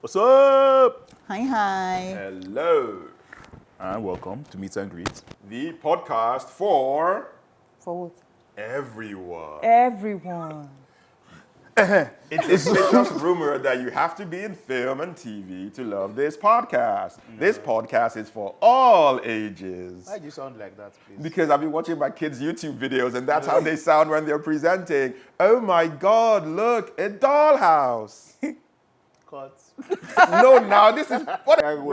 What's up? Hi. Hello. And welcome to Meet and Greet. The podcast for For what? everyone. Everyone. It's just rumor that you have to be in film and TV to love this podcast. This podcast is for all ages. Why do you sound like that, please? Because I've been watching my kids' YouTube videos and that's how they sound when they're presenting. Oh my God, look, a dollhouse. Cut. No, now this is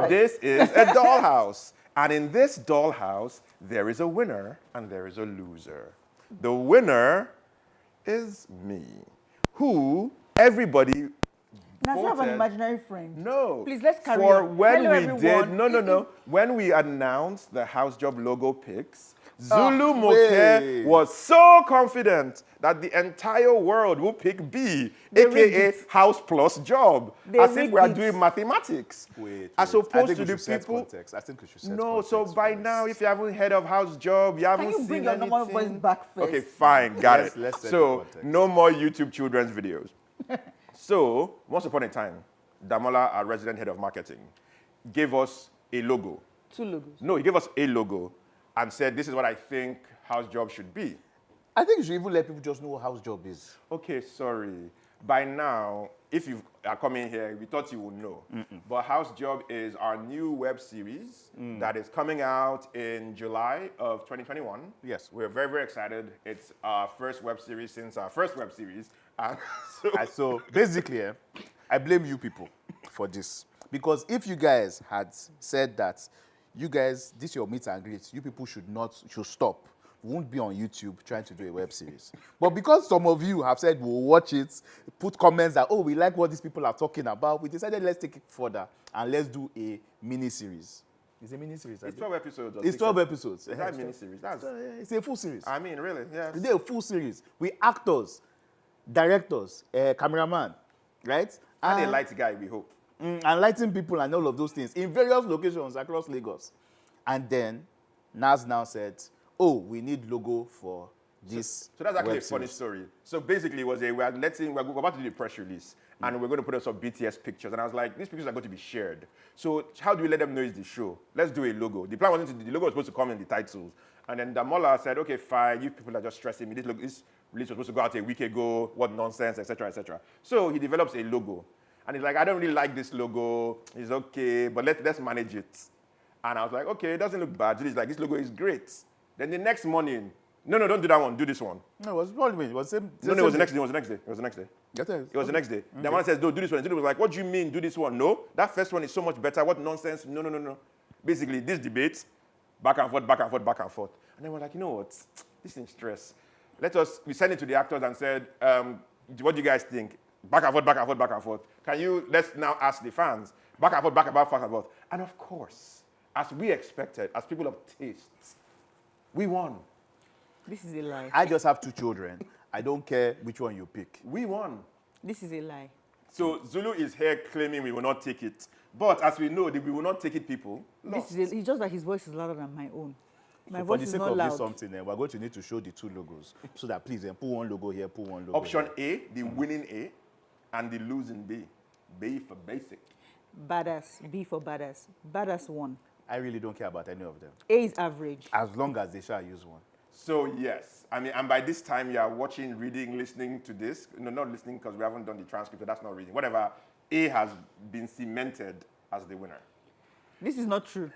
This is a dollhouse. And in this dollhouse, there is a winner and there is a loser. The winner is me, who everybody Now, you have an voted- imaginary friend. No. Please, let's carry For on. when Hello, we everyone. did, no. When we announced the house job logo picks, Zulu wait. Moke was so confident that the entire world will pick B, They rigged aka it. house plus job, They as if rigged we are it. doing mathematics. Wait. As I opposed think to we the should set people. context. I think we should set No, so context by first. now, if you haven't heard of house job, you haven't you seen bring your normal anything. voice back first? Okay, fine, got Let's- it. let's set the So context. no more YouTube children's videos. So once upon a time, Damola, our resident head of marketing, gave us a logo. 2 logos. No, he gave us a logo and said, this is what I think house job should be. I think you should even let people just know what house job is. Okay, sorry. By now, if you are coming here, we thought you would know. But House Job is our new web series that is coming out in July of 2021. Yes. We're very, very excited. It's our first web series since our first web series. And So basically, I blame you people for this. Because if you guys had said that, you guys, this is your meet and greet, you people should stop. We won't be on YouTube trying to do a web series. But because some of you have said we'll watch it, put comments that, oh, we like what these people are talking about, we decided let's take it further and let's do a mini-series. It's a mini-series. it's 12 episodes. It's 12 episodes. Is that a mini-series? That's, It's a full series. I mean, really, yes. It's a full series with actors, directors, cameraman, right? And a light guy, we hope. And lighting people and all of those things in various locations across Lagos. And then Nas now said, oh, we need logo for this. So that's actually web a funny series. story. So basically, it was we're about to do the press release, and we're going to put up some BTS pictures. And I was like, these pictures are going to be shared. So how do we let them know it's the show? Let's do a logo. The plan was the logo was supposed to come in the titles, and then Damola said, okay, fine. You people are just stressing me. This release was supposed to go out a week ago. What nonsense, etc., etc. So he develops a logo, and he's like, I don't really like this logo. It's okay, but let's manage it. And I was like, okay, it doesn't look bad. He's like, this logo is great. Then the next morning, no, don't do that one. Do this one. No, it was probably it was same. No, it was the next day. It was the next day. It was the next day. It was the next day. The man says, no, do this one. Zulu was like, what do you mean, do this one? No, that first one is so much better. What nonsense? No. Basically, this debate, back and forth. And then we're like, you know what? This is stress. We sent it to the actors and said, what do you guys think? Back and forth. Let's now ask the fans. Back and forth. And of course, as we expected, as people of taste, we won. This is a lie. I just have 2 children. I don't care which one you pick. We won. This is a lie. So Zulu is here claiming we will not take it. But as we know, we will not take it, people. This is it's just that his voice is louder than my own. My For voice the is sake not of loud. this something, we're going to need to show the 2 logos. So that please, put one logo here, put one logo Option here. A, the winning A, and the losing B. B for basic. Badass. B for badass. Badass 1. I really don't care about any of them. A is average. As long as they shall use one. So yes, I mean, and by this time you are watching, reading, listening to this. No, not listening because we haven't done the transcript, so that's not reading. Whatever, A has been cemented as the winner. This is not true.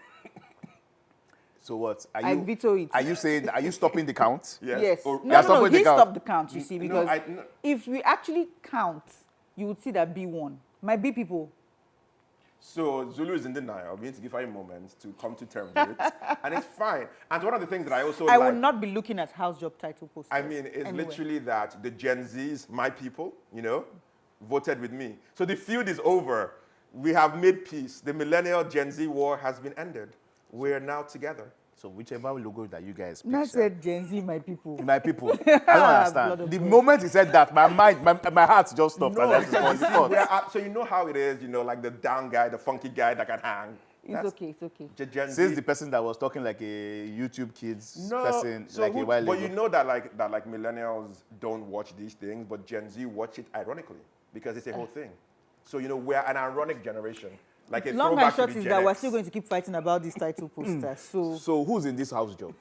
So what? I veto it. Are you saying, are you stopping the count? Yes. Or- Yeah, No, stopping the he count. stopped the count, you see, because no. if we actually count, you would see that B won. My B people. So Zulu is in denial. We need to give her a moment to come to terms with it. And it's fine. And one of the things that I also I like, will not be looking at house job title posters. I mean, it's anywhere. literally that the Gen Zs, my people, voted with me. So the feud is over. We have made peace. The Millennial Gen Z war has been ended. We're now together. So whichever logo that you guys pick, Not said Gen Z, my people. my people, I don't Blood understand. of The God. moment he said that, my heart just stopped. No, and I just because you see, thought, so you know how it is, like the down guy, the funky guy that can hang. It's okay, it's okay. Gen since Z. the person that was talking like a YouTube kids No, person so like a while but ago. you know that millennials don't watch these things, but Gen Z watch it ironically because it's a whole thing. So, we're an ironic generation. Like a Long and throwback short to the is Gen that we're X. still going to keep fighting about this title poster. So who's in this house job?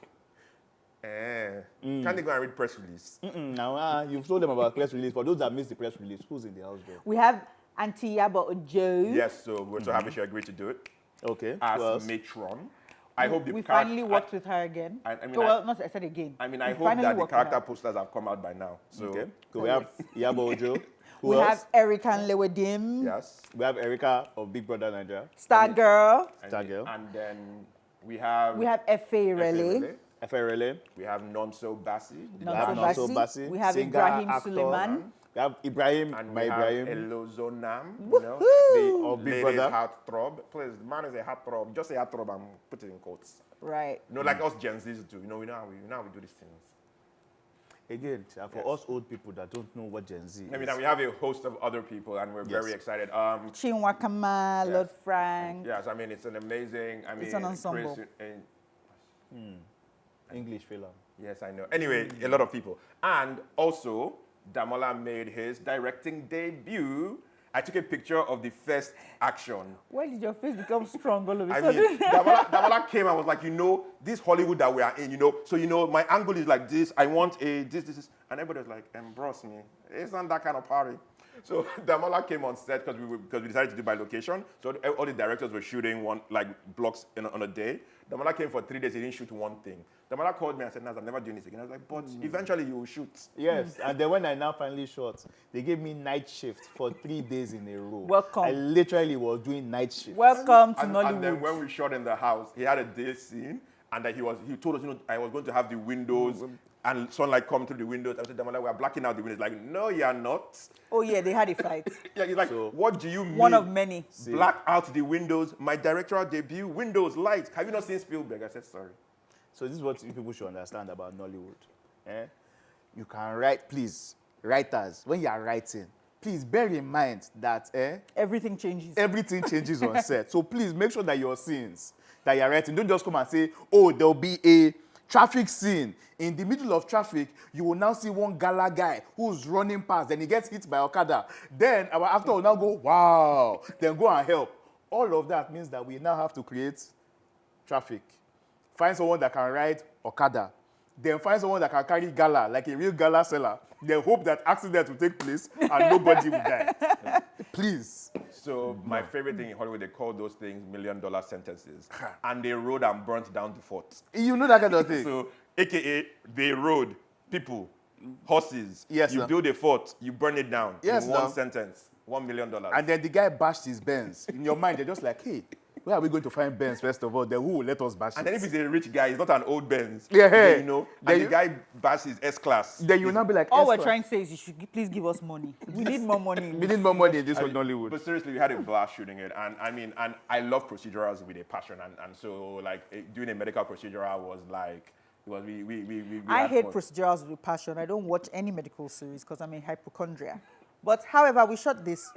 Can't they go and read press release? Now, you've told them about press release. For those that missed the press release, who's in the house job? We have Auntie Yaba Ojo. Yes, so we're so happy she agreed to do it Okay. as Who else? matron. I hope the We char- finally worked with her again. I mean, Not I said again. I We hope finally that the worked with character her. posters have come out by now. So, Okay. So we have Yabo Ojo. Who We else? have Erica and Lewedim, yes. We have Erica of Big Brother Nigeria. Star Girl. And, Girl. and then we have... F.A. Rele. FRLA. We have Nonso Bassi. We have Nonso Nonso Bassi. Bassi. We have singer, Ibrahim actor. Suleiman. We have Ibrahim, And my we Ibrahim. have Elozonam, Woohoo! Of Big latest Brother. heartthrob. Please, the man is a heartthrob. Just say heartthrob and put it in quotes. Right. Like us Gen Zs do. We know how we do these things. Again, for us old people that don't know what Gen Z is. I mean, and we have a host of other people, and we're very excited. Chinua Kama, Yes. Lord Frank. Yes, I mean, it's an amazing. I mean, It's an ensemble. English film. Yes, I know. Anyway, a lot of people. And also, Damola made his directing debut. I took a picture of the first action. Why did your face become strong all of a I sudden? mean, Damola came and was like, this Hollywood that we are in, so, my angle is like this. I want this. And everybody was like, embrace me. It's not that kind of party. So Damola came on set because we decided to do by location. So all the directors were shooting blocks on a day. Damola came for 3 days. He didn't shoot one thing. Damola called me and said, Naz, I'm never doing this again. I was like, but eventually you will shoot. Yes, and then when I now finally shot, they gave me night shift for 3 days in a row. Welcome. I literally was doing night shift. Welcome to And Nollywood. then when we shot in the house, he had a day scene, and that he told us, I was going to have the windows and sunlight come through the windows. I said, Damola, we're blacking out the windows. Like, no, you're not. Oh yeah, they had a fight. Yeah, he's like, what do you mean? One of many. Black out the windows. My directorial debut, windows, lights. Have you not seen Spielberg? I said, sorry. So this is what people should understand about Nollywood. You can write, please, writers, when you are writing, please bear in mind that Everything changes. everything changes on set. So please make sure that your scenes that you're writing, don't just come and say, oh, there'll be a traffic scene. In the middle of traffic, you will now see one gala guy who's running past, then he gets hit by Okada. Then our actor will now go, wow, then go and help. All of that means that we now have to create traffic. Find someone that can ride Okada. Then find someone that can carry gala, like a real gala seller. Then hope that accident will take place and nobody will die. Please. So my favorite thing in Hollywood, they call those things $1 million sentences. And they rode and burnt down the fort. You know that kind of thing. So, AKA, they rode people, horses. Yes, you sir. build a fort, you burn it down. Yes, in one sir. sentence, $1 million. And then the guy bashed his Benz. In your mind, you're just like, hey, where are we going to find Benz first of all? Then who will let us bash And it? then if he's a rich guy, he's not an old Benz. Yeah, then, then and you- the guy bashes his S-Class. Then you'll not be like, All we're "Escort." trying to say is you should please give us money. We need more money. We need more money in this one, Nollywood. But seriously, we had a blast shooting it. And I love procedurals with a passion. And so, doing a medical procedural was like, we I had hate fun. procedurals with passion. I don't watch any medical series because I'm a hypochondriac. But however, we shot this,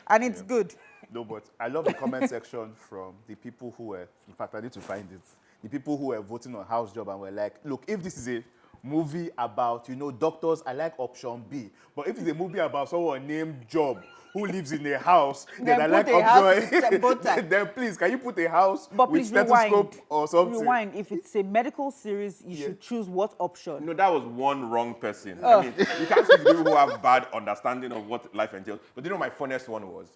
and it's good. No, but I love the comment section from the people who were, in fact, I need to find it. The people who were voting on House Job and were like, look, if this is a movie about, doctors, I like option B. But if it's a movie about someone named Job who lives in a house, then I like put a house option with both sides. Then please, can you put a house But with please stethoscope rewind. or something? Rewind. If it's a medical series, you should choose what option. No, that was one wrong person. I mean, you can't see people who have bad understanding of what life entails. But my funniest one was?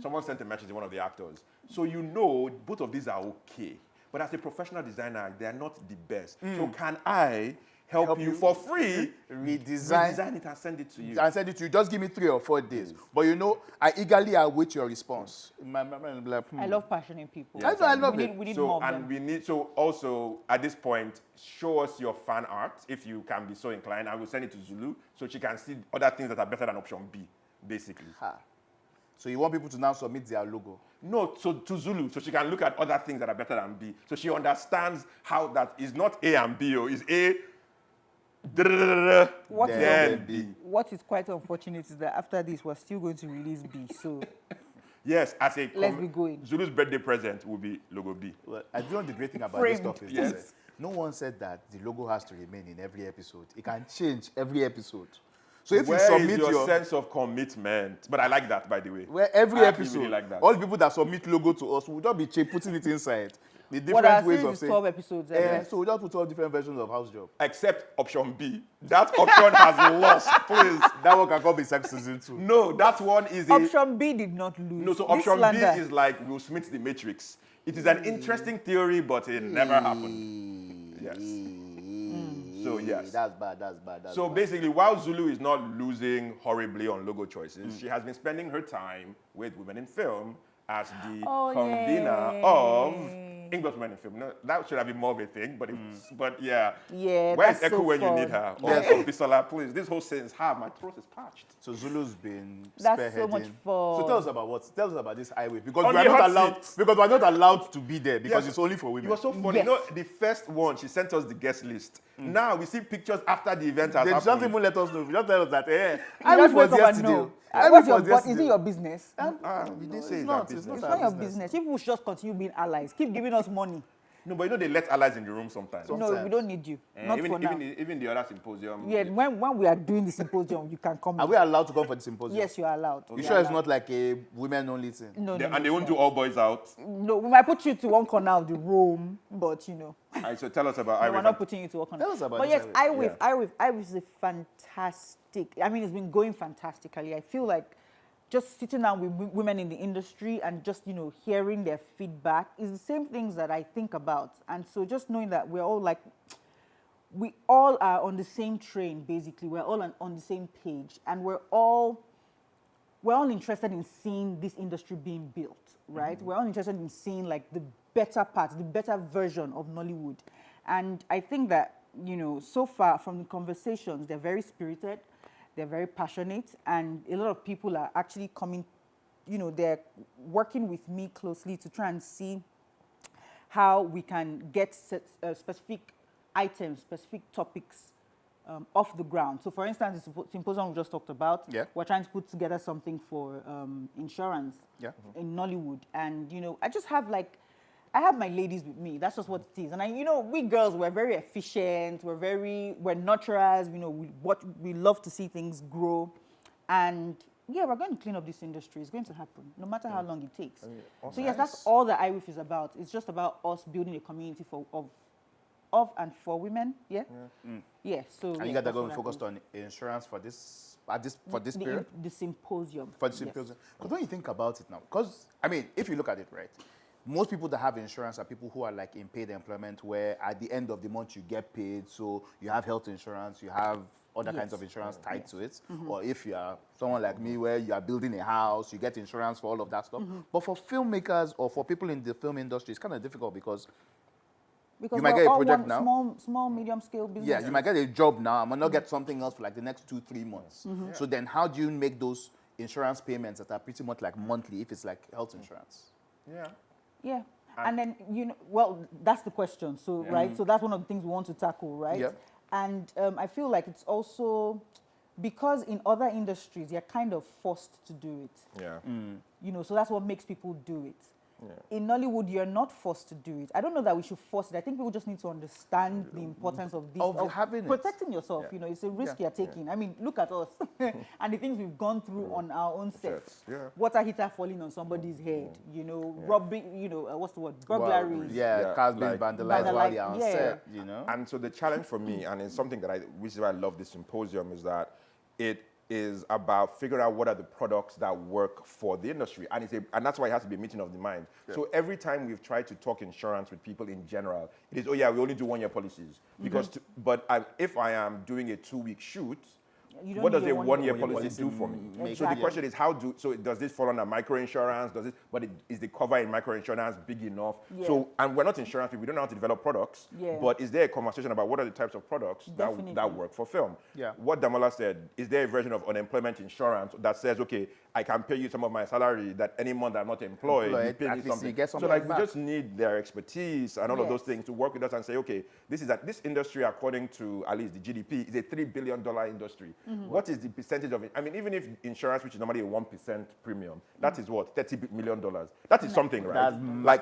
Someone sent a message to one of the actors. So both of these are okay. But as a professional designer, they are not the best. So can I help you for free redesign it and send it to you? And send it to you. Just give me 3 or 4 days. But I eagerly await your response. I love passionate people. Yes, I love it. We need So, more of and them. also at this point, show us your fan art if you can be so inclined. I will send it to Zulu so she can see other things that are better than option B, basically. So you want people to now submit their logo? No, so to Zulu, so she can look at other things that are better than B. So she understands how that is not A and B, is A, What then B. What is quite unfortunate is that after this, we're still going to release B. So Yes, as a Let's be going. Zulu's birthday present will be logo B. Well, I do know the great thing about Framed. this stuff is Yes. that no one said that the logo has to remain in every episode. It can change every episode. So if Where you is submit your sense of commitment? But I like that, by the way. where every I actually episode, really like that. all the people that submit logo to us, we'll just be putting it inside. The What our different ways series of is saying. 12 episodes. anyway. So we just put all different versions of house job. Except option B. That option has lost, please. That one can come in season 2. No, that one is a... Option B did not lose. No, so This option B slander. is like Will Smith's The Matrix. It is an interesting theory, but it never happened. Yes. So, yes. That's bad. That's So bad. basically, while Zulu is not losing horribly on logo choices, she has been spending her time with Women in Film as the convener yay. of Inkblot Women in Film. No, that should have been more of a thing, but but yeah. Yeah, Where is that's Echo so when you fun. need her? Yes. Or Bisola, please. This whole sentence, my throat is parched. So Zulu's been That's spearheading. so much fun. So tell us about what? Tell us about this highway because On we are the not hot allowed. seat. Because we are not allowed to be there because Yes. it's only for It women. was so funny. Yes. You know, the first one, she sent us the guest list. Now we see pictures after the event has They just happened. even let us know. They just tell us that You highway just was wake up and yesterday. know. Highway What's your, was but is yesterday. it your business? We didn't say it's it's not, our it's business. not It's our not your business. business. People should just continue being allies. Keep giving us money. No, but you know they let allies in the room sometimes. No, we Sometimes. don't need you. Not even, for now. even the other symposium. Yeah, when we are doing the symposium, you can come. Are in. we allowed to come for the symposium? Yes, you are allowed. You You're sure it's allowed. not like a women-only thing? No, They, no, and they no, won't it's do not. all boys out. No, we might put you to one corner of the room, but you know. All right, so tell us about No, Ivory. we're not putting you to one corner. Tell us about But this yes, Ivory. iWave is a fantastic. I mean, it's been going fantastically. I feel like just sitting down with women in the industry and just, you know, hearing their feedback is the same things that I think about. And so just knowing that we're all like, we all are on the same train, basically. We're all on the same page. And we're all interested in seeing this industry being built, right? We're all interested in seeing like the better parts, the better version of Nollywood. And I think that, you know, so far from the conversations, they're very spirited, they're very passionate, and a lot of people are actually coming, you know, they're working with me closely to try and see how we can get specific items, specific topics off the ground. So for instance, the symposium we just talked about, Yeah. we're trying to put together something for insurance in Nollywood. And, you know, I have my ladies with me. That's just what it is. And you know, we girls, we're very efficient. We're nurturers. You know, we love to see things grow. And yeah, we're going to clean up this industry. It's going to happen, no matter how long it takes. So yes, that's all that IWIF is about. It's just about us building a community of and for women. Yeah. Yeah. So And you guys are going to focus on insurance for this period? the symposium. For the Yes. symposium. Because when you think about it now, because, I mean, if you look at it, right, most people that have insurance are people who are like in paid employment where at the end of the month you get paid. So you have health insurance, you have other kinds of insurance tied to it. Or if you are someone like me where you are building a house, you get insurance for all of that stuff. But for filmmakers or for people in the film industry, it's kind of difficult because you might we're get a all project one now. small, medium scale business. Yeah, you might get a job now. I might not get something else for like the next 2-3 months. So then how do you make those insurance payments that are pretty much like monthly if it's like health insurance? Yeah. Yeah. And then, you know, well, that's the question. So, right? So that's one of the things we want to tackle, right? Yeah. And I feel like it's also because in other industries, you're kind of forced to do it. Yeah. You know, so that's what makes people do it. In Nollywood, you're not forced to do it. I don't know that we should force it. I think people just need to understand the importance of this, Of having it. protecting yourself. You know, it's a risk you're taking. I mean, look at us and the things we've gone through on our own sets. Yeah. Water heater falling on somebody's head. You know, robbing. You know, what's the word? Burglaries. Yeah, cars being like- vandalized while you're on yeah. set, you know? And so the challenge for me, and it's something that which is why I love this symposium, is that it is about figuring out what are the products that work for the industry. And and that's why it has to be a meeting of the mind. So every time we've tried to talk insurance with people in general, it is, oh yeah, we only do 1-year policies. Because, if I am doing a 2-week shoot, You don't what does need a a 1-year one-year policy do for me? Exactly. So the question is, does this fall under microinsurance? Is the cover in microinsurance big enough? Yeah. So, and we're not insurance people, we don't know how to develop products, Yeah. but is there a conversation about what are the types of products Definitely. that work for film? Yeah. What Damola said, is there a version of unemployment insurance that says, okay, I can pay you some of my salary that any month I'm not employed, you pay at me least something. you get So something like, we back. just need their expertise and all of those Yes. things to work with us and say, okay, this industry, according to at least the GDP, is a $3 billion industry. What is the percentage of it? I mean, even if insurance, which is normally a 1% premium, that is what, $30 million. That is something, right?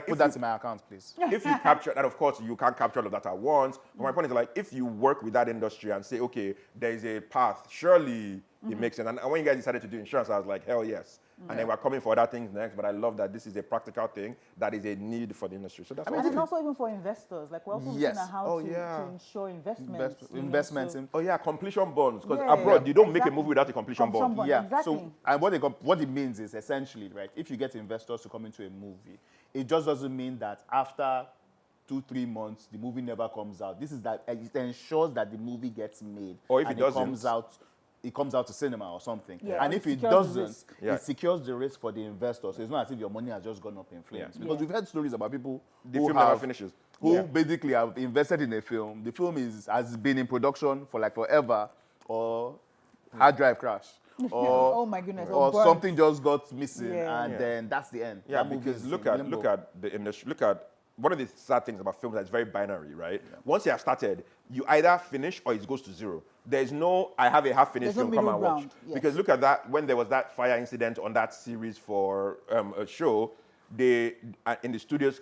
Put that in my account, please. If you capture, and of course you can't capture all of that at once, but my point is like, if you work with that industry and say, okay, there is a path, surely it makes sense. And when you guys decided to do insurance, I was like, hell yes. And then we're coming for other things next, but I love that this is a practical thing that is a need for the industry. So that's And it's also even for investors. Like, we're also looking at how to ensure investments. Completion bonds. Because Yeah, abroad, you don't make a movie without a completion bond. bond. Yeah. Exactly. So, and what it means is essentially, right, if you get investors to come into a movie, it just doesn't mean that after 2-3 months, the movie never comes out. This is that it ensures that the movie gets made. Or if it doesn't, it comes out to cinema or something. Yeah. And if it doesn't, it secures the risk for the investor. So it's not as if your money has just gone up in flames. Because we've heard stories about people who never finishes. Who basically have invested in a film. The film has been in production for like forever, or hard drive crash. Or, oh my goodness. Or something just got missing, and then that's the end. Yeah, because look at the industry. Look at one of the sad things about films that's very binary, right? Yeah. Once you have started, you either finish or it goes to zero. There's no, I have a half-finished film, come and watch. Yes. Because look at that, when there was that fire incident on that series for a show, they, in the studios,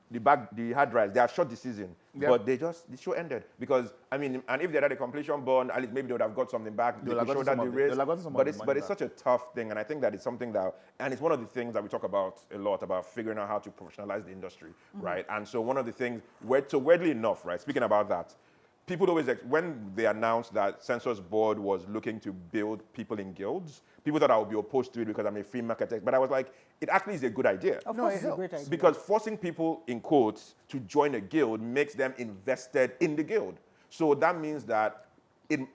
the hard drives, they had shot the season, but the show ended. Because, I mean, and if they had a completion bond, at least maybe they would have got something back. They could show that the risk. But it's such a tough thing, and I think that it's something that, and it's one of the things that we talk about a lot, about figuring out how to professionalize the industry, right? And so one of the things, so weirdly enough, right, speaking about that, people always, when they announced that Census Board was looking to build people in guilds, people thought I would be opposed to it because I'm a free marketer. But I was like, it actually is a good idea. Of course, it's a great idea. Because forcing people, in quotes, to join a guild makes them invested in the guild. So that means that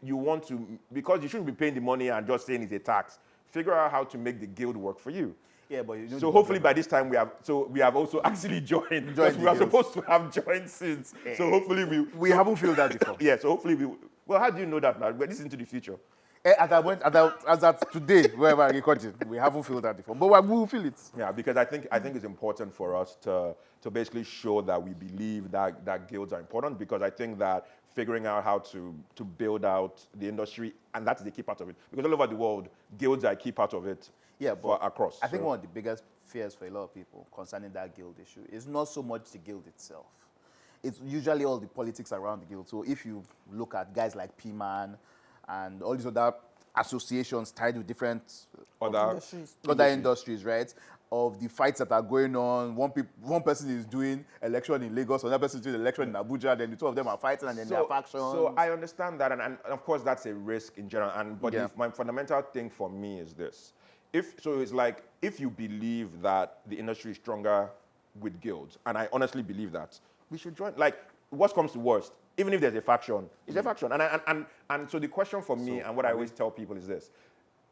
you want to, because you shouldn't be paying the money and just saying it's a tax, figure out how to make the guild work for you. Yeah, but so hopefully by this time we have also actually joined. Because we are supposed to have joined since. So hopefully we haven't felt that before. Yeah, so hopefully well, how do you know that now? This is into the future. As at today, wherever I recorded, we haven't felt that before, but we will feel it. Yeah, because I think it's important for us to basically show that we believe that guilds are important, because I think that figuring out how to build out the industry, and that's the key part of it. Because all over the world, guilds are a key part of it. Yeah, but across. I think one of the biggest fears for a lot of people concerning that guild issue is not so much the guild itself. It's usually all the politics around the guild. So if you look at guys like P-Man and all these other associations tied with different other industries, right? Of the fights that are going on. One person is doing election in Lagos, another person is doing election in Abuja, then the two of them are fighting, and then there are factions. So I understand that, and of course that's a risk in general. But my fundamental thing for me is this. It's like, if you believe that the industry is stronger with guilds, and I honestly believe that, we should join. Like, worst comes to worst, even if there's a faction, it's a faction. And so the question for me, and what I always tell people is this: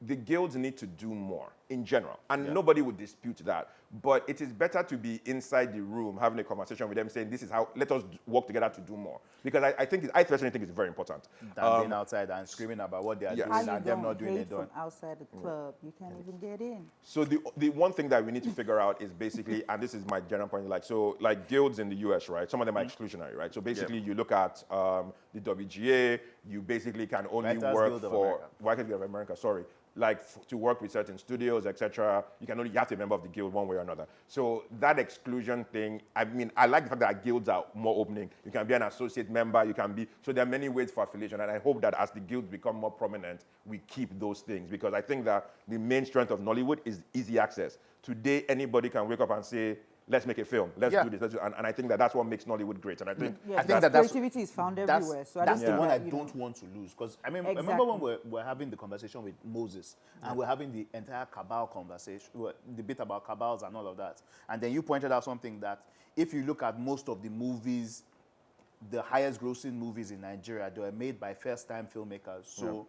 the guilds need to do more in general, and nobody would dispute that. But it is better to be inside the room having a conversation with them, saying, this is how, let us work together to do more. Because I personally think it's very important. Than being outside and screaming about what they are doing and them not doing it. From outside the club, you can't even get in. So the one thing that we need to figure out is basically, and this is my general point, like guilds in the US, right? Some of them are exclusionary, right? So basically you look at the WGA, you basically can only work for Writers Guild of America, sorry. Like to work with certain studios, etc. You have to be a member of the guild one way or another. So that exclusion thing, I mean, I like the fact that guilds are more opening. You can be an associate member, so there are many ways for affiliation, and I hope that as the guilds become more prominent, we keep those things, because I think that the main strength of Nollywood is easy access. Today, anybody can wake up and say, let's make a film. Let's do this. And I think that's what makes Nollywood great. And I think, creativity is found everywhere. So that's the one I don't want to lose. Because I mean, remember when we're having the conversation with Moses, and we're having the entire cabal conversation, debate about cabals and all of that. And then you pointed out something that if you look at most of the movies, the highest grossing movies in Nigeria, they were made by first-time filmmakers. So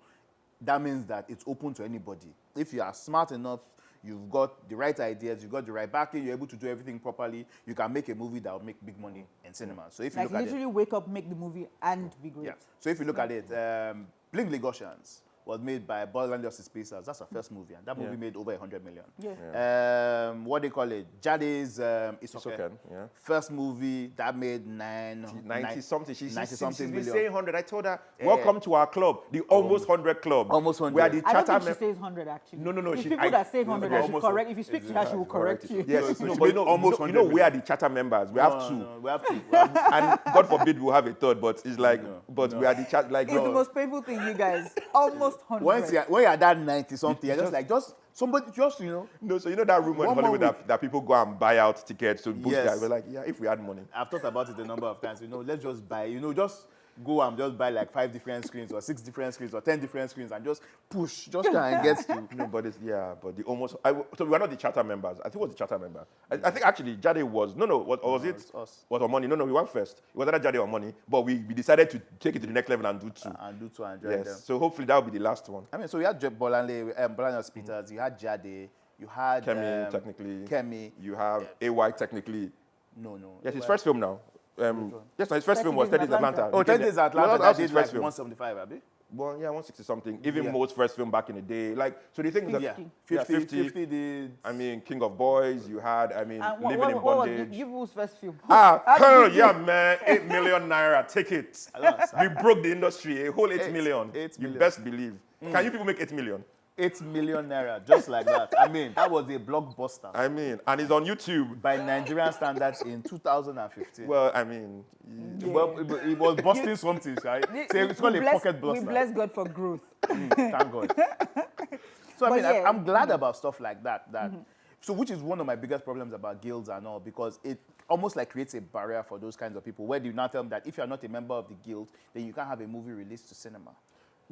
that means that it's open to anybody. If you are smart enough, you've got the right ideas, you've got the right backing, you're able to do everything properly, you can make a movie that will make big money in cinema. So if you look at it, wake up, make the movie, and be great. Yeah. So if you look at it, Bling Lagosians was made by Borderland Justice Pacers. That's our first movie, and that movie made over 100 million. Yeah. What they call it? Jade's It's Okay. Yeah. First movie that made 90 something. She's 90 she's something been million. saying 100. I told her, welcome to our club, the almost 100 club. Almost 100. We are the I don't charter think she says 100 actually. No. If she- people that say 100, I should almost- correct. If you speak to her, she will correct you. Yes, So no, she but made almost you 100 know, we million. are the charter members. We have two. No, we have two. We have And God forbid we'll have a third, but it's like, we are the chat, like, It's the most painful thing, you guys. Almost 100. when you're that 90 something, you're just somebody no, so you know that rumor in One more Hollywood that people go and buy out tickets to boost Yes. that. We're like, yeah, if we had money. I've thought about it a number of times. Let's just buy. Just go and just buy like 5 different screens or 6 different screens or 10 different screens and just push, just try and get to. No, but but the almost. So we are not the charter members. I think it was the charter member. I think actually Jade was. Was it? It's us. Was on money? No, we went first. It was either Jade or money, but we decided to take it to the next level and do two. And do two and join Yes. them. So hopefully that will be the last one. I mean, so you had Bolanle Peters, you had Jade, you had Kemi technically. Kemi. You have AY technically. No. Yes, his first film now. Yes, no, his first film was 30 Days Atlanta. Oh, 10 Days Atlanta. That was That his did like first film. 175, Abi. Well, yeah, 160 something. Even Yeah. Mo's first film back in the day. Like, so the thing is that Yeah, 50. 50 did. I mean, King of Boys. You had, And Living in what was Bondage. people's first film? Ah, How did hell you do? yeah, man. 8 million naira. Take it. I don't understand. We broke the industry. A whole 8 million. 8 You million. best believe. Can you people make 8 million? 8 million naira, just like that. I mean, that was a blockbuster And it's on YouTube. by Nigerian standards in 2015. Well, Well, it was busting something, right? So it's called a pocket We blaster. bless God for growth. Thank God. So I But mean, yeah. I'm glad about stuff like that. So which is one of my biggest problems about guilds and all, because it almost like creates a barrier for those kinds of people. Where do you now tell them that if you're not a member of the guild, then you can't have a movie released to cinema?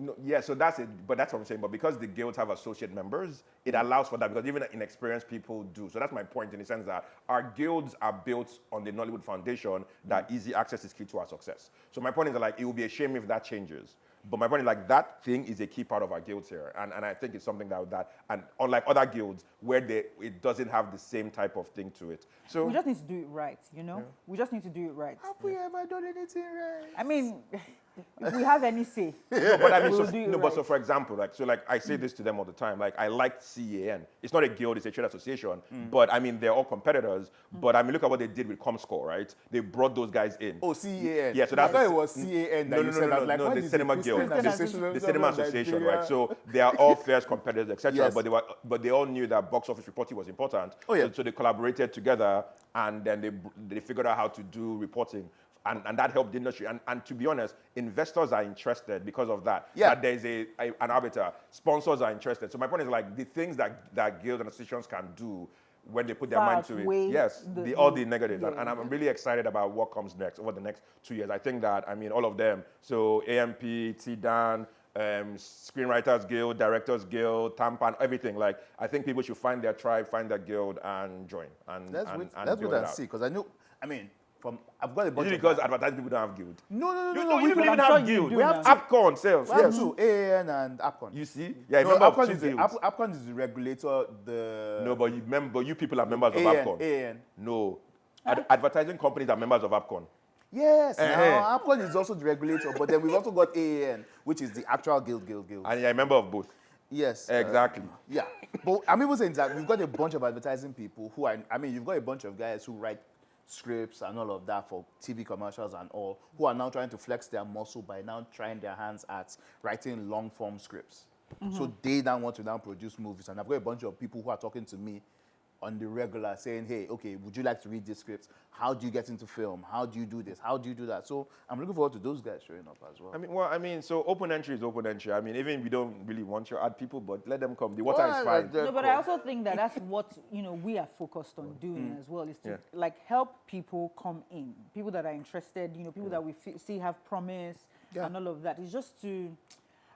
no, yeah, so that's it. But that's what I'm saying. But because the guilds have associate members, it allows for that because even inexperienced people do. So that's my point in the sense that our guilds are built on the Nollywood foundation that easy access is key to our success. So my point is that, like, it would be a shame if that changes. But my point is, like, that thing is a key part of our guilds here. And I think it's something and unlike other guilds where it doesn't have the same type of thing to it. So We just need to do it right, you know? We just need to do it right. Have we ever done anything right? I mean, if we have any say, No, but I mean, we'll do it right. so for example, I say this to them all the time. Like, I like CAN. It's not a guild; it's a trade association. But I mean, they're all competitors. But I mean, look at what they did with Comscore, right? They brought those guys in. Oh, CAN. Yeah, so I that's thought it was CAN that you said. I was like, what the is Cinema it? Guild, Christian the Association Cinema of Association, Nigeria. right? So they are all fierce competitors, etc. Yes. But they all knew that box office reporting was important. Oh, yeah. So they collaborated together, and then they figured out how to do reporting. And that helped the industry. And to be honest, investors are interested because of that. Yeah. That there's an arbiter. Sponsors are interested. So my point is, like, the things that guilds and associations can do when they put their Far mind to outweigh it. Yes, the- all the negatives. yeah. And I'm really excited about what comes next over the next 2 years. I think that, I mean, all of them. So AMP, TDAN, Screenwriters Guild, Directors Guild, TAMPAN, everything. Like, I think people should find their tribe, find their guild, and join. And Let's and, wait and and build it out. see, because I've got a bunch Is it of because advertising people don't have guild? No, You don't even I'm sure have you guild. do We have now. APCON sales. We have Yes. two, AAN and APCON. You see? Yeah, No, remember of APCON two is, the, guilds. APCON is the regulator, No, but you people are members of AAN, APCON. AAN. No. Advertising companies are members of APCON. Yes, Eh, now APCON is also the regulator, but then we've also got AAN, which is the actual guild. And you're a member of both. Yes. Exactly. Yeah. But I'm even saying that we've got a bunch of advertising people you've got a bunch of guys who write scripts and all of that for TV commercials and all, who are now trying to flex their muscle by now trying their hands at writing long form scripts. So they now want to now produce movies. And I've got a bunch of people who are talking to me on the regular saying, hey, okay, would you like to read these scripts? How do you get into film? How do you do this? How do you do that? So I'm looking forward to those guys showing up as well. So open entry is open entry. I mean, even if we don't really want your ad people, but let them come. The water is fine. No, but I also think that that's what we are focused on doing as well, is to like help people come in, people that are interested, people that we see have promise and all of that. It's just to,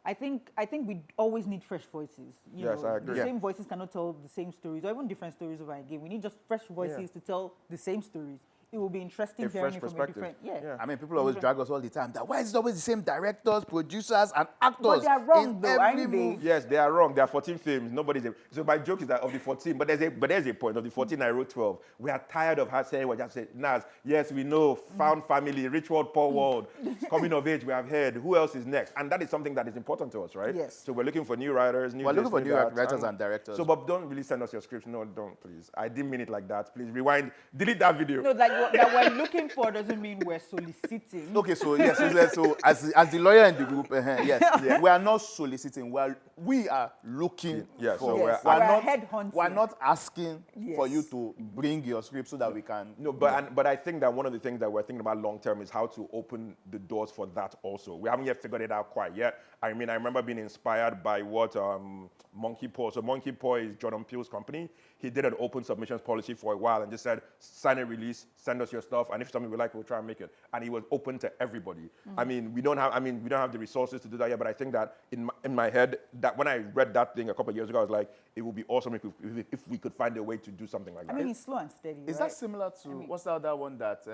I think we always need fresh voices. Yes, I agree. The same voices cannot tell the same stories, or even different stories over again. We need just fresh voices to tell the same stories it will be interesting A hearing fresh it from a perspective. different, Yeah. I mean, people always drag us all the time. That why is it always the same directors, producers, and actors? But they are wrong, in though, every aren't they? movie? Yes, they are wrong. There are 14 films. Nobody's a, so my joke is that of the 14, but there's a point. Of the 14, I wrote 12. We are tired of her saying what just said. Nas, yes, we know, found family, rich world, poor world, coming of age. We have heard. Who else is next? And that is something that is important to us, right? Yes. So we're looking for new writers, new. We're looking for this, new that, writers and directors. So, but don't really send us your scripts. No, don't, please. I didn't mean it like that. Please rewind, delete that video. No, that we're looking for doesn't mean we're soliciting. Okay, so yes, so as the lawyer in the group, yes, we are not soliciting. We are looking Yeah, for. so Yes, we're we're not headhunting. we're not asking for you Yes. to bring your script so that we can. No, but I think that one of the things that we're thinking about long term is how to open the doors for that also. We haven't yet figured it out quite yet. I mean, I remember being inspired by what Monkey Paw. So Monkey Paw is Jordan Peele's company. He did an open submissions policy for a while and just said, sign a release, send us your stuff, and if something we like, we'll try and make it. And he was open to everybody. I mean, we don't have the resources to do that yet. But I think that in my head, that when I read that thing a couple of years ago, I was like, it would be awesome if we could find a way to do something like that. I mean, it's slow and steady. Is right? that similar to what's the other one that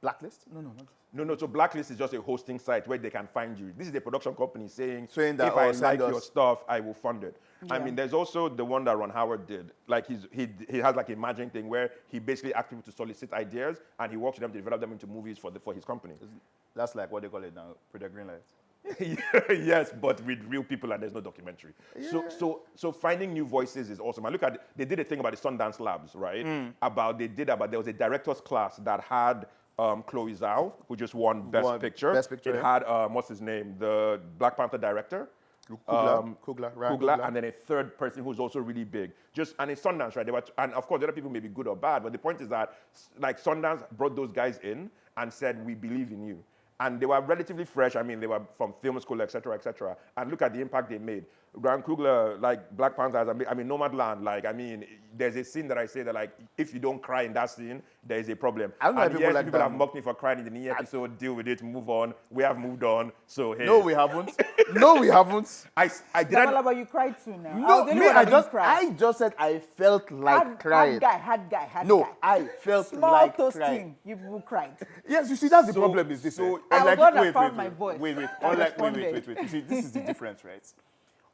Blacklist? No, not. No. So Blacklist is just a hosting site where they can find you. This is a production company saying that, if I send like us. your stuff, I will fund it. I Yeah. mean, there's also the one that Ron Howard did. Like he has like a magic thing where he basically asks people to solicit ideas and he works with them to develop them into movies for his company. That's like what they call it now, Project Greenlight. Yes, but with real people and there's no documentary. So finding new voices is awesome. I look at they did a thing about the Sundance Labs, right? There was a director's class that had Chloe Zhao, who just won Best Picture. Best Picture, It yeah. had what's his name, the Black Panther director. Ryan Coogler, and then a third person who's also really big. And in Sundance, right? And of course, the other people may be good or bad, but the point is that like Sundance brought those guys in and said, "We believe in you." And they were relatively fresh. I mean, they were from film school, et cetera, et cetera. And look at the impact they made. Ryan Coogler, like Black Panther, I mean, Nomadland, like, I mean, there's a scene that I say that, like, if you don't cry in that scene, there is a problem. I don't know and if yes, people like people that. have mocked me for crying in the new episode, deal with it, move on. We have moved on, so hey. No, we haven't. No, we haven't. I didn't. Damola, but you cried too now. No, was the only me, one that I didn't cry. just said I felt like crying. Hard guy. No, I felt Small like toasting. crying. You people cried. Yes, you see, that's the So- problem. Is this? so- I was unlike, the one that found my voice. Wait. I Unlike, responded. wait. You see, this is the difference, right?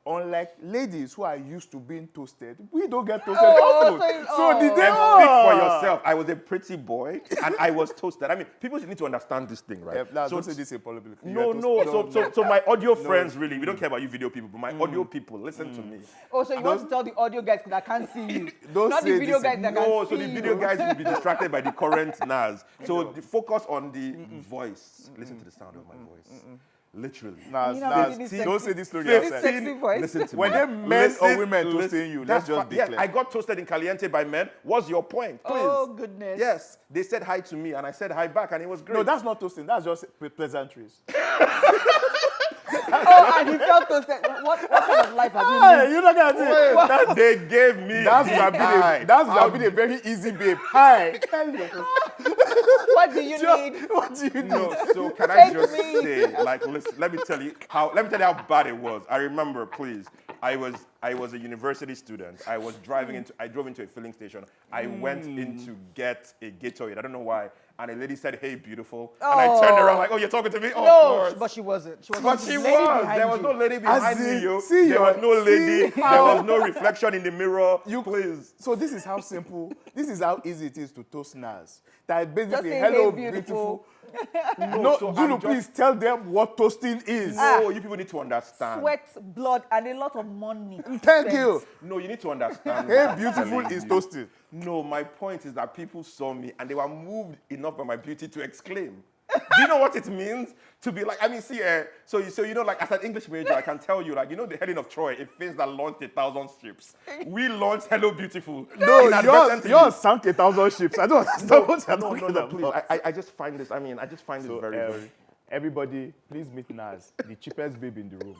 Unlike ladies who are used to being toasted, we don't get toasted often. So the day Speak for yourself. I was a pretty boy and I was toasted. I mean, people need to understand this thing, right? Don't say this in public. No. So my audio friends, really, we don't care about you video people, but my audio people, listen to me. Oh, so you want to tell the audio guys that can't see you, Don't not say the video this. guys that No, can so see the video you. guys will be distracted by the current Nas. So the focus on the voice. Listen to the sound of my voice. Literally. Nas, You know, Nas, this don't sexy- say this story this outside. sexy voice. Listen to When me. they men or women Listen. toasting you, That's let's just be yes, clear. I got toasted in Caliente by men. What's your point? Please. Oh, goodness. Yes, they said hi to me and I said hi back and it was great. No, that's not toasting. That's just pleasantries. Oh, and he felt toasted. What kind of life have you Hey, lived? you're not gonna say that. They gave me That's the gonna eye. be a very easy babe. Hi. What do you need? What do you know? No, so can I Take just me. say, like, listen, let me tell you how bad it was. I remember, please, I was a university student. I drove into a filling station. I went in to get a Gatorade. I don't know why. And a lady said, "Hey, beautiful." And I turned around like, "Oh, you're talking to me?" Oh, of No, course. but she wasn't. She was But the she lady was. behind There was you. no lady behind in, me, yo. see There was no lady. see There how- was no reflection in the mirror. Please. So this is how simple, this is how easy it is to toast Nas. That basically, say, hello, "Hey, beautiful. beautiful." No, so Zulu, I'm just- please tell them what toasting is. No, you people need to understand. Sweat, blood, and a lot of money. Thank spent. you. No, you need to understand. Hey, what I'm beautiful telling is you. toasted. No, my point is that people saw me and they were moved enough by my beauty to exclaim. Do you know what it means to be like? I mean, see, so you know, like as an English major, I can tell you, like you know, the Helen of Troy, a face that launched 1,000 ships. We launched Hello Beautiful. No, inadvertently. yours sank 1,000 ships. I don't understand what you're No, talking no, about. please. I just find this. I mean, I just find this very. Everybody, please meet Nas, the cheapest babe in the room.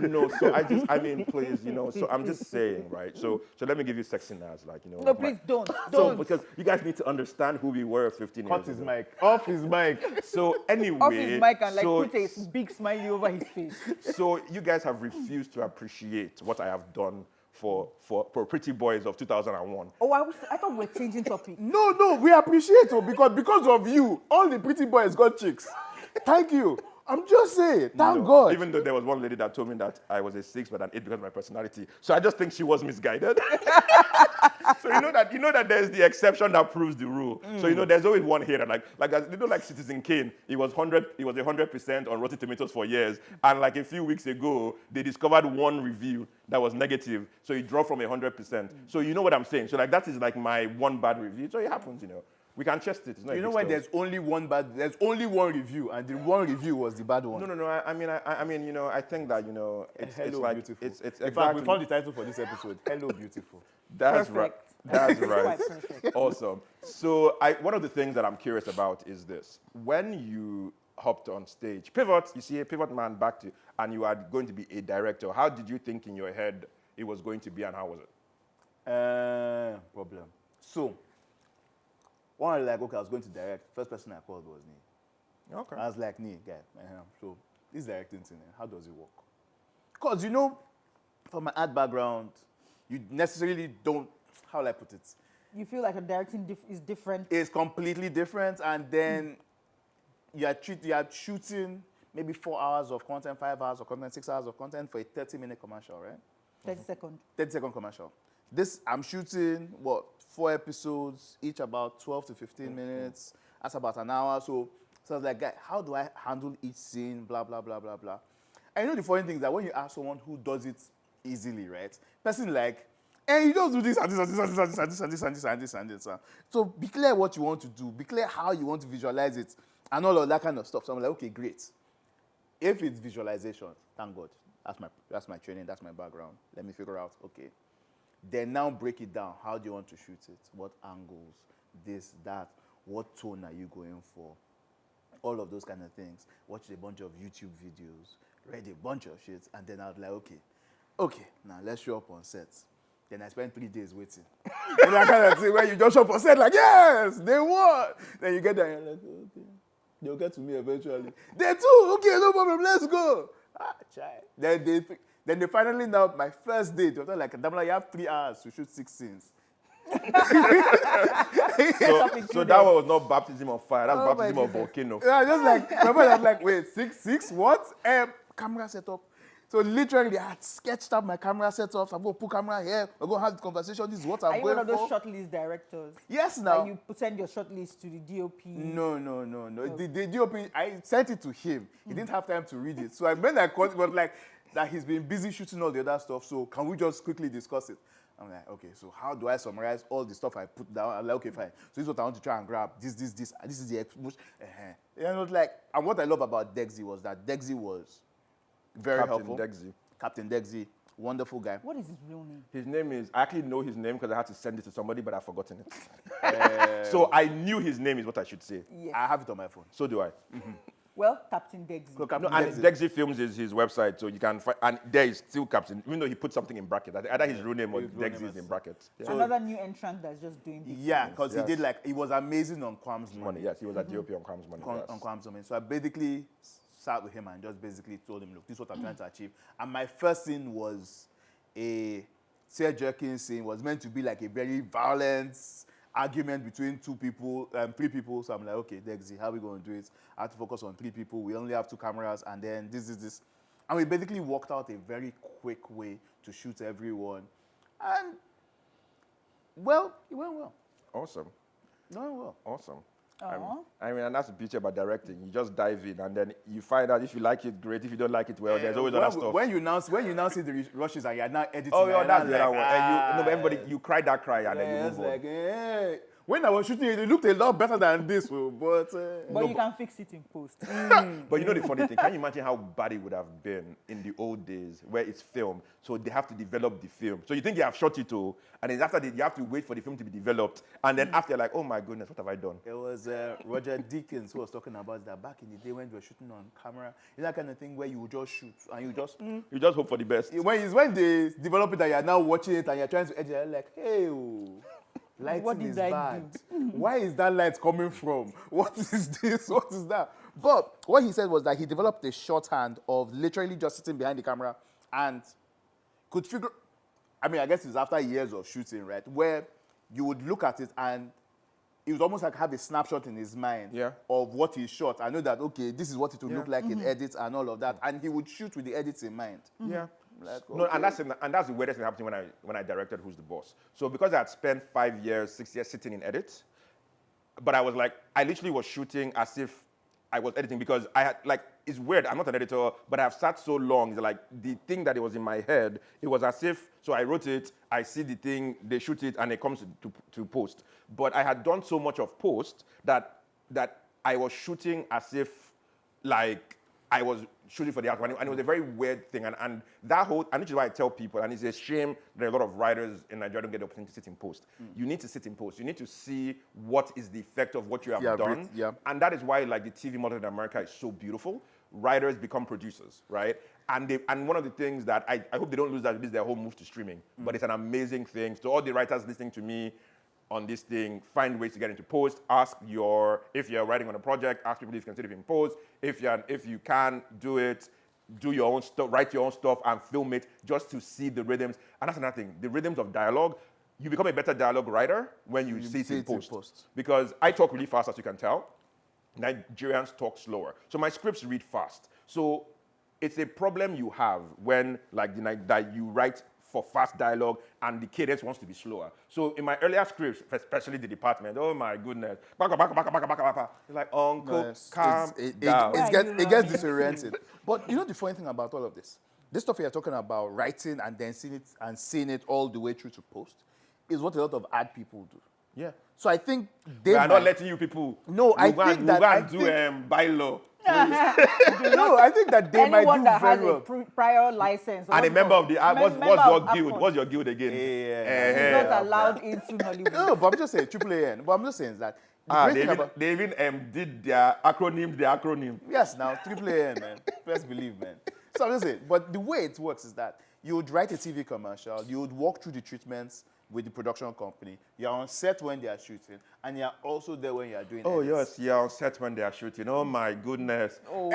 No, so I mean, please, you know. So I'm just saying, right? So let me give you sexy Nas, like you know. No, like please don't. So Don't. because you guys need to understand who we were 15 Cut years his ago. mic. Off his mic. So anyway, Off his mic and like so, put a big smiley over his face. so you guys have refused to appreciate what I have done for Pretty Boys of 2001. Oh, I thought we were changing topic. No, we appreciate it because of you, all the pretty boys got chicks. Thank you. I'm just saying, thank God. Even though there was one lady that told me that I was a 6 but an 8 because of my personality. So I just think she was misguided. So you know that there's the exception that proves the rule. So there's always one here that like Citizen Kane, it was 100% on Rotten Tomatoes for years. And like a few weeks ago, they discovered one review that was negative. So it dropped from 100%. So you know what I'm saying? So like that is like my one bad review. So it happens, We can chest it. It's not You know why there's only one review, and the one review was the bad one. No. I think that it's Hello, like beautiful. it's In exactly. fact, we found the title for this episode. Hello, beautiful. That's Perfect. right. That's right. Quite perfect. Awesome. So one of the things that I'm curious about is this: when you hopped on stage, Pivot, you see a Pivot Man back to, and you are going to be a director. How did you think in your head it was going to be, and how was it? Problem. So, when I was like, okay, I was going to direct, first person I called was Nee. Okay. I was like, Nee, guy, so this directing thing, how does it work? Because, from my art background, you necessarily don't, how will I put it? You feel like a directing is different. It's completely different, and then you are shooting maybe 4 hours of content, 5 hours of content, 6 hours of content for a 30-minute commercial, right? 30 seconds. 30-second commercial. This, I'm shooting, 4 episodes, each about 12 to 15 minutes. That's about an hour. So I was like, guy, how do I handle each scene, blah, blah, blah, blah, blah. And the funny thing is that when you ask someone who does it easily, right? Person like, you just do this and this and this and this and this and this and this and this and this and this. So be clear what you want to do. Be clear how you want to visualize it and all of that kind of stuff. So I'm like, okay, great. If it's visualization, thank God. That's my training, that's my background. Let me figure out, okay. Then now break it down. How do you want to shoot it? What angles? This, that. What tone are you going for? All of those kind of things. Watched a bunch of YouTube videos. Read a bunch of shit. And then I was like, okay, now let's show up on set. Then I spent 3 days waiting. And that kind of thing where you just show up on set like, yes, they won. Then you get there and you're like, okay. They'll get to me eventually. They too, okay, no problem, let's go. Chai. Then they finally, now, my first day, they were like, Damola, you have 3 hours to shoot 6 scenes. So that one was not baptism of fire, that's baptism of volcano. Yeah, just like, remember, I was like, wait, six, what? Camera setup. So literally, I had sketched up my camera setup. I'm going to put camera here. We're going to have the conversation. This is what I'm Are you going one of those for. shortlist directors? Yes, now. Like you send your shortlist to the DOP? No. The DOP, I sent it to him. He didn't have time to read it. So when I called, it was like, that he's been busy shooting all the other stuff. So can we just quickly discuss it? I'm like, okay, so how do I summarize all the stuff I put down? I'm like, okay, fine. So this is what I want to try and grab. This is the explosion. And it was like, and what I love about Dexy was that Dexy was very helpful. Captain Dexy, wonderful guy. What is his real name? His name is, I actually know his name because I had to send it to somebody, but I've forgotten it. So I knew his name is what I should say. Yes. I have it on my phone. So do I. Well, Captain Dexy. So Captain And Dexy. Dexy Films is his website, so you can find, and there is still Captain, even though he put something in brackets. Either his real name or His real Dexy name is is- in brackets. Yeah. Another new entrant that's just doing big Yeah, things. because he did like, he was amazing on Quam's Money. Money, yes, he was at DOP on Cram's Money. Yes. On Quam's Money. So I basically sat with him and just basically told him, look, this is what I'm trying to achieve. And my first scene was a tear-jerking scene. Was meant to be like a very violent argument between 3 people. So I'm like, okay, Dexy, how are we going to do it? I have to focus on 3 people. We only have 2 cameras, and then this. And we basically worked out a very quick way to shoot everyone. And, well, it went well. Awesome. It went well. Awesome. Aw. I mean, and that's the beauty about directing. You just dive in, and then you find out if you like it, great. If you don't like it, well, there's always other stuff. When you now see the rushes and you're now editing, Oh, yeah, and that's you're the other one. like, And but everybody, you cry that cry, and then you it's move on. like, hey. When I was shooting it looked a lot better than this, but But you can fix it in post. But you know the funny thing, can you imagine how bad it would have been in the old days where it's filmed? So they have to develop the film. So you think you have shot it all, and then after that, you have to wait for the film to be developed. And then after, you're like, oh my goodness, what have I done? it was Roger Deakins who was talking about that back in the day when they were shooting on camera. It's that kind of thing where you would just shoot and you just You just hope for the best. when they develop it and you're now watching it and you're trying to edit it, you're like, hey, lighting What did is I bad. Where is that light coming from? What is this? What is that? But what he said was that he developed a shorthand of literally just sitting behind the camera and could figure. I mean, I guess it's after years of shooting, right? Where you would look at it and it was almost like have a snapshot in his mind of what he shot. I know that, okay, this is what it would look like in edits and all of that. And he would shoot with the edits in mind. Yeah. Like, okay. No, and that's the weirdest thing happening when I directed Who's the Boss. So because I had spent 5 years, 6 years sitting in edit, but I was like, I literally was shooting as if I was editing because I had, like, it's weird, I'm not an editor, but I've sat so long, it's like the thing that it was in my head, it was as if, so I wrote it, I see the thing, they shoot it, and it comes to post. But I had done so much of post that I was shooting as if, like, I was shooting for the outcome, and it was a very weird thing, and that whole, and which is why I tell people, and it's a shame there are a lot of writers in Nigeria don't get the opportunity to sit in post. You need to sit in post. You need to see what is the effect of what you have done, and that is why, like, the TV model in America is so beautiful. Writers become producers, right? And one of the things that I hope they don't lose that is their whole move to streaming, but it's an amazing thing. So all the writers listening to me on this thing, find ways to get into post. If you're writing on a project, ask people if you can sit in post. If you can do it, do your own stuff, write your own stuff and film it just to see the rhythms. And that's another thing, the rhythms of dialogue. You become a better dialogue writer when you see it in post. Because I talk really fast, as you can tell. Nigerians talk slower. So my scripts read fast. So it's a problem you have when, like, that you write for fast dialogue and the cadence wants to be slower. So in my earlier scripts, especially The Department, oh my goodness, it's like, uncle, calm down. It gets disoriented. But you know the funny thing about all of this stuff you're talking about, writing and then seeing it all the way through to post, is what a lot of ad people do. Yeah. So I think they are not letting you people. No, I think that do bylaw. No, I think that they might do that very has well. a prior license. And a member of the what's your guild again? It's not allowed into Nollywood. No, but I'm just saying AAAN. But I'm just saying that they even did their acronym. Yes, now AAAN, man. Best believe, man. So I'm just saying, but the way it works is that you would write a TV commercial, you would walk through the treatments with the production company. You're on set when they are shooting, and you're also there when you are doing edits. Yes, you're on set when they are shooting. Oh my goodness. Oh,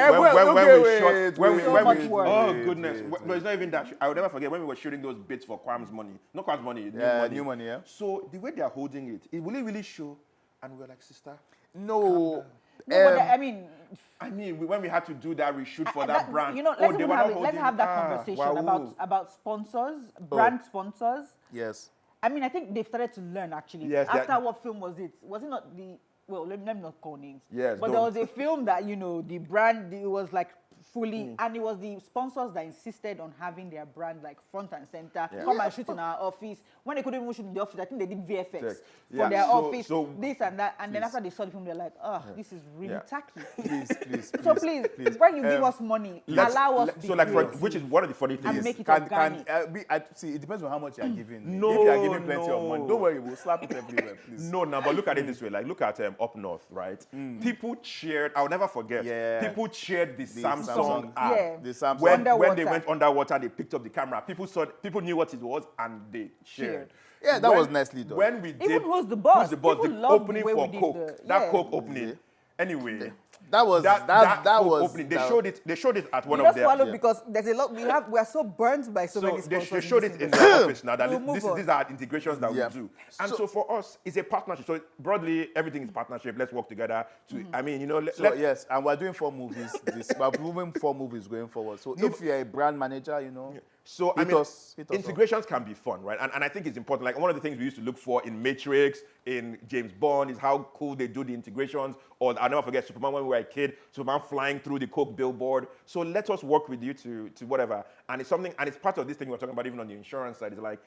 goodness. But it's not even that. I will never forget when we were shooting those bits for Kwam's Money. Not Kwam's Money, New Money, yeah. So the way they are holding it will it really show? And we were like, sister, no. No, but I mean, when we had to do that reshoot for that brand, you know, let's have that conversation about sponsors, brand sponsors. Yes. I mean, I think they've started to learn, actually. Yes, after what film was it? Was it not the... Well, let me not call names. Yes, but there was a film that, you know, the brand, it was like fully... And it was the sponsors that insisted on having their brand like front and center. Yeah. Come and shoot in our office. When they couldn't even shoot in the office, I think they did VFX for their office, this and that. And then after they saw the film, they're like, oh, this is really tacky. Please. So please, when you give us money, allow us to which is one of the funny things. And make it organic. See, it depends on how much you are giving. No, if you are giving plenty of money, don't worry, we'll slap it everywhere, please. No, but look at it this way. Like, look at Up North, right? People cheered, I'll never forget, people cheered the Samsung ad. Yeah. The Samsung. When they went underwater, they picked up the camera. People knew what it was, and they cheered. Yeah, that was nicely done. When we did, even Who's the Boss? The opening for Coke, that Coke opening. Anyway, that was opening. They showed it at one of their. Because there's a lot we are so burnt by so many sponsors. They showed it in the office now. That these are integrations that we do. And so for us, it's a partnership. So broadly, everything is partnership. Let's work together. I mean, you know. Yes, and we're doing 4 movies. We're moving 4 movies going forward. So if you're a brand manager, you know. So I mean, integrations can be fun, right? And I think it's important. Like, one of the things we used to look for in Matrix, in James Bond, is how cool they do the integrations. Or I'll never forget Superman when we were a kid. Superman flying through the Coke billboard. So let us work with you to whatever. And it's something. And it's part of this thing we're talking about even on the insurance side. It's like,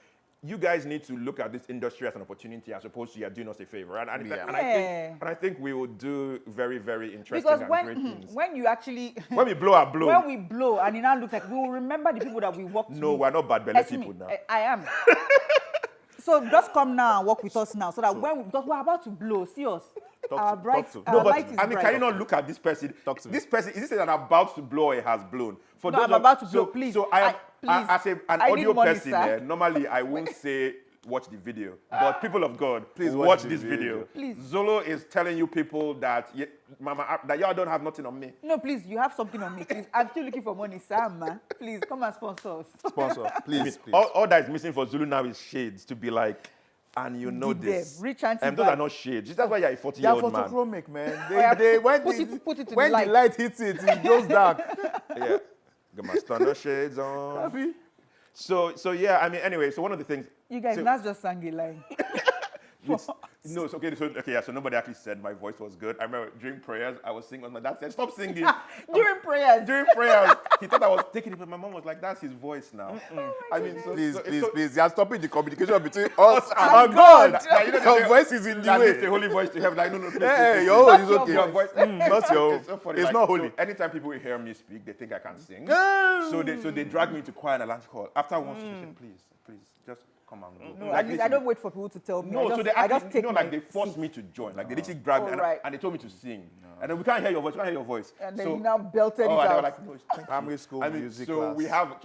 you guys need to look at this industry as an opportunity as opposed to you're doing us a favor. And I think we will do very, very interesting and great things. When you actually... when we blow our blow. When we blow, and it now looks like we will remember the people that we worked with. No, we're not bad belly people now. I am. So just come now and work with us now so that because we're about to blow, see us. Our light is bright. Can you not look at this person? This person, is this an about to blow or it has blown? I'm about to blow, please. So as an audio person, normally I won't say watch the video. But people of God, Please watch watch the this video. Please. Zulu is telling you people that, Mama, that y'all don't have nothing on me. No, please, you have something on me. Please, I'm still looking for money, Sam, man. Please, come and sponsor us. Sponsor, please, please. All that is missing for Zulu now is shades to be like, and you know Give this. them. Rich auntie And those vibe. are not shades. That's why you're a They are 40-year-old man. photochromic, man. yeah, put it to when the the light hits it, it goes dark. Yeah. Got my stunner shades on. Happy? So yeah, I mean, anyway, so one of the things. You guys, so, that's just sang a line. No, it's okay. So nobody actually said my voice was good. I remember during prayers, I was singing. My dad said, "Stop singing." During prayers. During prayers, he thought I was taking it, but my mom was like, "That's his voice now." I mean, Please, it's please, so- please. You are stopping the communication between us and God. God. Like, you know, they Your say, voice is in the that lift way. the holy voice to heaven. Like, no, please, Hey, please, your please. own is Your okay. Your voice. Not your own. It's so funny. It's like, not holy. So anytime people hear me speak, they think I can sing. So they drag me to choir and a lunch call. After once, they say, please, just come and go. No, Like, at least I don't wait for people to tell me. No, I so just, they I just actually, take like my they forced seat. me to join. Like they literally grabbed me Oh, right. and they told me to sing. And then we can't hear your voice. We can't hear your voice. And then so, you now belted oh, it and they were out. like, no, thank you. Primary school I mean, music so class. we have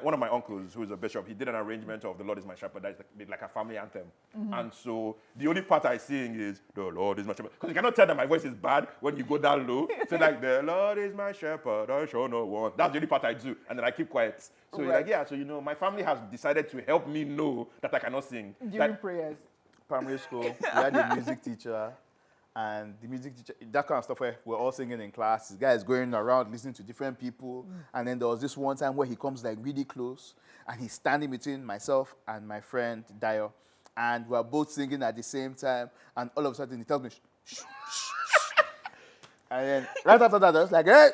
one of my uncles who is a bishop. He did an arrangement of "The Lord Is My Shepherd." That's like a family anthem. And so the only part I sing is "The Lord Is My Shepherd," because you cannot tell that my voice is bad when you go down low. So like "The Lord is my shepherd, I shall not want." That's the only part I do, and then I keep quiet. So you're like, yeah. So my family has decided to help me know that I cannot sing. During Like, prayers. Primary school, we had a music teacher, and the music teacher, that kind of stuff where we're all singing in class. This guy is going around listening to different people, and then there was this one time where he comes like really close, and he's standing between myself and my friend Dio, and we're both singing at the same time, and all of a sudden he tells me, shh, shh, shh. And then right after that, I was like, hey,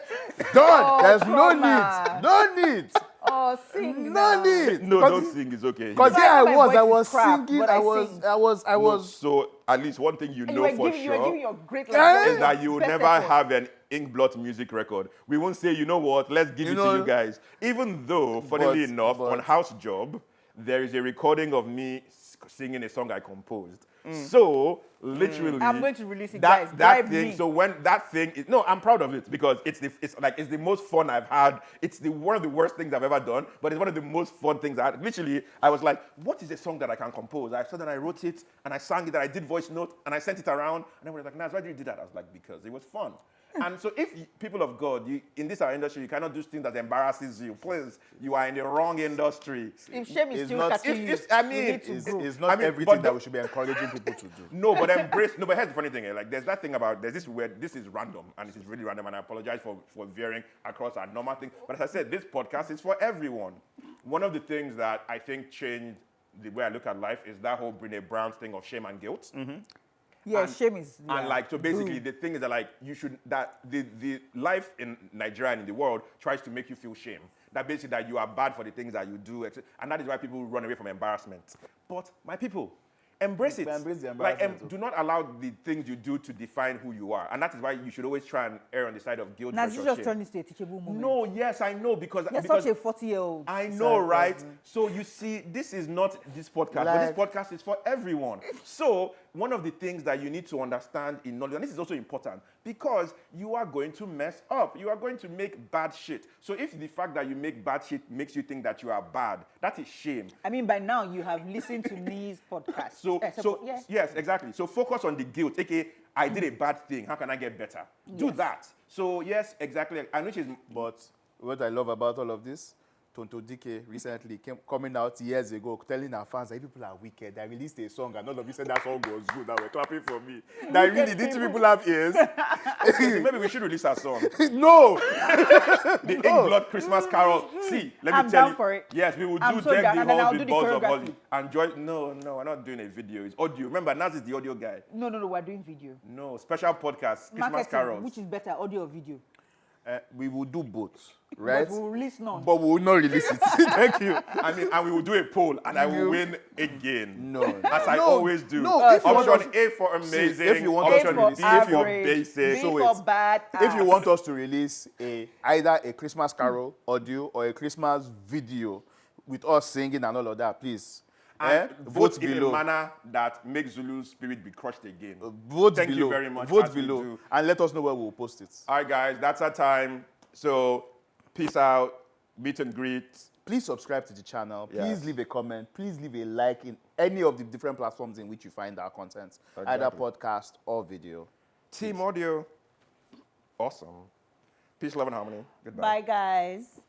done. Oh, There's no trauma. need, no need. Oh, sing No now. need. no, don't sing. It's okay. Because Even here I my was voice is crap, singing, but I I was, sing. I No, was. so at least one thing you And know you were for giving sure your great Yeah. like, is that you will best never effort. have an Inkblot music record. We won't say, you know what, let's give You it know- to you guys. Even though, funnily enough, but- on House Job, there is a recording of me singing a song I composed. So, literally, I'm going to release it, that, guys. that Bribe thing. me. So when that thing is, no, I'm proud of it because it's the most fun I've had. It's one of the worst things I've ever done, but it's one of the most fun things I had. Literally, I was like, what is a song that I can compose? I said that I wrote it and I sang it and I did voice note and I sent it around and everyone was like, Naz, why did you do that? I was like, because it was fun. And so if people of God, in this our industry, you cannot do things that embarrasses you. Please, you are in the wrong industry. If shame is It's still not- catching you, I you mean, need to It's, grow. it's not I mean, everything but that the- we should be encouraging people to do. No, but embrace. No, but here's the funny thing. Like, there's that thing about this is random, and this is really random, and I apologize for veering across our normal thing. But as I said, this podcast is for everyone. One of the things that I think changed the way I look at life is that whole Brené Brown thing of shame and guilt. Yeah, And- shame is. And yeah. like, so basically, Boom. the thing is that like you should that the life in Nigeria and in the world tries to make you feel shame. That basically that you are bad for the things that you do, and that is why people run away from embarrassment. But my people, embrace it. Embrace the Like, embarrassment. do not allow the things you do to define who you are, and that is why you should always try and err on the side of guilt. Now, versus this just shame. turned into a teachable moment. No, yes, I know because You're because such a 40-year-old. I know, right? So you see, this is not this podcast, but this Like- podcast is for everyone. So one of the things that you need to understand in knowledge, and this is also important, because you are going to mess up. You are going to make bad shit. So if the fact that you make bad shit makes you think that you are bad, that is shame. I mean, by now you have listened to Nee's podcast. So, Yeah. yes, exactly. So focus on the guilt. Okay, I did a bad thing. How can I get better? Do Yes. that. So yes, exactly. And which is But what I love about all of this, Tonto Dike recently coming out years ago telling our fans that you people are wicked. I released a song and all of you said that song was good. That were clapping for me. That really did you people have ears? maybe we should release our song. No. The Inkblot Christmas Carol. See, let me I'm tell down you. for it. Yes, we will do I'm so Deck down, the and then Halls I'll with do the Balls of choreography. Holly. And joy. No, we're not doing a video. It's audio. Remember, Naz is the audio guy. No, we're doing video. No, special podcast, Christmas Marketing, carols. which is better, audio or video? We will do both, right? But we'll release none. But we will not release it. Thank you. I mean, and we will do a poll, and I will win again. No. As I No, always do. no, if you want Option us- A for amazing. See, if you want option us B to release- for average, basic. B So for wait. bad. If you want us to release either a Christmas carol audio or a Christmas video with us singing and all of that, please and vote in below. a manner that makes Zulu's spirit be crushed again. Vote Thank below. you very much. Vote as we below do. and let us know where we'll post it. All right, guys, that's our time. So, peace out, meet and greet. Please subscribe to the channel. Please Yes. leave a comment. Please leave a like in any of the different platforms in which you find our content, either Exactly. podcast or video. Team audio. Awesome. Peace, love, and harmony. Goodbye. Bye, guys.